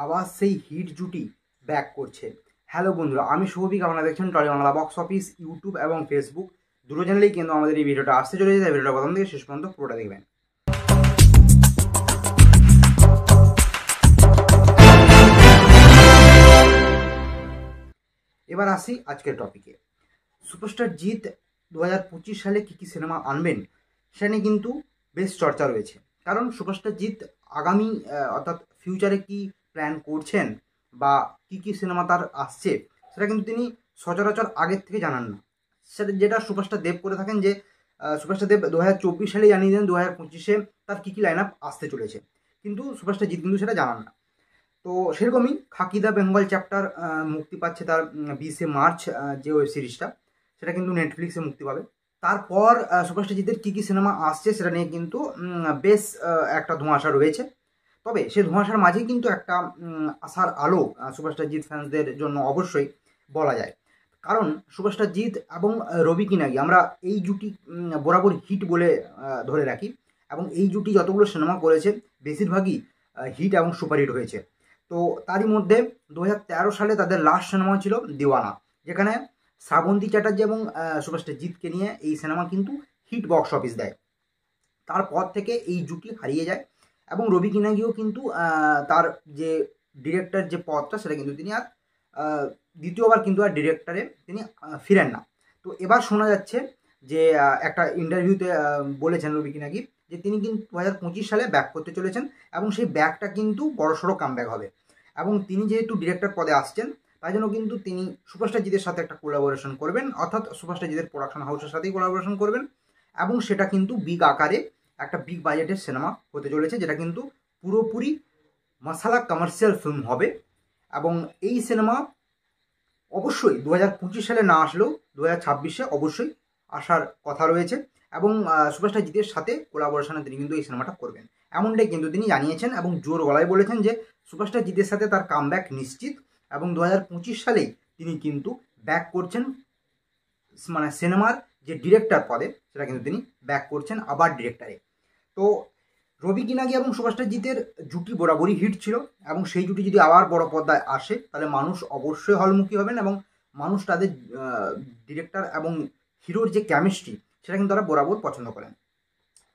আবার সেই হিট জুটি ব্যাক করছে। হ্যালো বন্ধুরা, আমি শুভবিক, আপনারা দেখছেন Tolly Bangla box office. YouTube এবং ফেসবুক দুটো চ্যানেলেই কিন্তু আমাদের এই ভিডিওটা আসতে চলেছে, তাই ভিডিওটা প্রথম থেকে শেষ পর্যন্ত পুরোটা দেখবেন। এবার আসি আজকের টপিকে। সুপারস্টার জিৎ 2025 সালে কী সিনেমা আনবেন সেটা নিয়ে কিন্তু বেশ চর্চা রয়েছে। কারণ সুপারস্টার জিৎ আগামী অর্থাৎ ফিউচারে কি প্ল্যান করছেন বা কী সিনেমা তার আসছে সেটা কিন্তু তিনি সচরাচর আগের থেকে জানান না। সেটা যেটা সুপারস্টার দেব করে থাকেন, যে সুপারস্টার দেব 2024 সালে জানিয়ে দেন 2025-এ তার কী লাইন আপ আসতে চলেছে, কিন্তু সুপারস্টার জিৎ কিন্তু সেটা জানান না। তো সেরকমই খাকি দ্য বেঙ্গল চ্যাপ্টার মুক্তি পাচ্ছে তার 20শে মার্চ, যে ওয়েব সিরিজটা সেটা কিন্তু নেটফ্লিক্সে মুক্তি পাবে। তারপর সুপারস্টার জিতের কী সিনেমা আসছে সেটা নিয়ে কিন্তু বেশ একটা ধোঁয়াশা রয়েছে। তবে সেই ধোঁয়াশার মাঝেই কিন্তু একটা আশার আলো সুপারস্টার জিৎ ফ্যান্সদের জন্য অবশ্যই বলা যায়। কারণ সুপারস্টার জিৎ এবং রবি কিনাগি, আমরা এই জুটি বরাবর হিট বলে ধরে রাখি, এবং এই জুটি যতগুলো সিনেমা করেছে বেশিরভাগই হিট এবং সুপারহিট হয়েছে। তো তারই মধ্যে 2013 সালে তাদের লাস্ট সিনেমা ছিল দিওয়ানা, যেখানে শ্রাবন্তী চ্যাটার্জি এবং সুপারস্টার জিৎকে নিয়ে এই সিনেমা কিন্তু হিট বক্স অফিস দেয়। তারপর থেকে এই জুটি হারিয়ে যায় এবং রবি কিনাগিও কিন্তু তার যে ডিরেক্টর যে পদটা সেটা কিন্তু তিনি আর দ্বিতীয়বার কিন্তু আর ডিরেক্টরে তিনি ফিরেন না। তো এবার শোনা যাচ্ছে যে একটা ইন্টারভিউতে বলেছেন রবি কিনাগি যে তিনি কিন্তু 2025 সালে ব্যাক করতে চলেছেন, এবং সেই ব্যাকটা কিন্তু বড়সড় কামব্যাক হবে। এবং তিনি যেহেতু ডিরেক্টর পদে আসছেন, তাই জন্য কিন্তু তিনি সুপারস্টার জিতের সাথে একটা কোলাবোরেশন করবেন, অর্থাৎ সুপারস্টার জিতের প্রোডাকশন হাউসের সাথেই কোলাবোরেশন করবেন, এবং সেটা কিন্তু বিগ আকারে একটা বিগ বাজেটের সিনেমা হতে চলেছে, যেটা কিন্তু পুরোপুরি মশালা কমার্শিয়াল ফিল্ম হবে। এবং এই সিনেমা অবশ্যই 2025 সালে না আসলেও 2026-এ অবশ্যই আসার কথা রয়েছে, এবং সুপারস্টার জিতের সাথে কোলাবোরেশনে তিনি কিন্তু এই সিনেমাটা করবেন, এমনটাই কিন্তু তিনি জানিয়েছেন এবং জোর গলায় বলেছেন যে সুপারস্টার জিতের সাথে তার কামব্যাক নিশ্চিত, এবং 2025 সালেই তিনি কিন্তু ব্যাক করছেন, মানে সিনেমার যে ডিরেক্টর পদে সেটা কিন্তু তিনি ব্যাক করছেন আবার ডিরেক্টরে। তো রবি কিনাগি এবং সুপারস্টার জিতের জুটি বরাবরই হিট ছিল, এবং সেই জুটি যদি আবার বড় পর্দায় আসে তাহলে মানুষ অবশ্যই হলমুখী হবেন, এবং মানুষ তাদের ডিরেক্টর এবং হিরোর যে কেমিস্ট্রি সেটা কিন্তু তারা বরাবর পছন্দ করেন।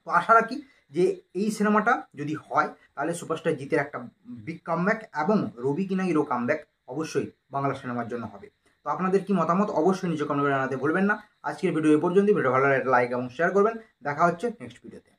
তো আশা রাখি যে এই সিনেমাটা যদি হয় তাহলে সুপারস্টার জিতের একটা বিগ কামব্যাক এবং রবি কিনাগিরও কামব্যাক অবশ্যই বাংলা সিনেমার জন্য হবে। তো আপনাদের কি মতামত অবশ্যই নিচে কমেন্ট করে জানাতে ভুলবেন না। আজকের ভিডিও এই পর্যন্ত। ভিডিও ভালো লাগলে লাইক এবং শেয়ার করবেন। দেখা হচ্ছে নেক্সট ভিডিওতে।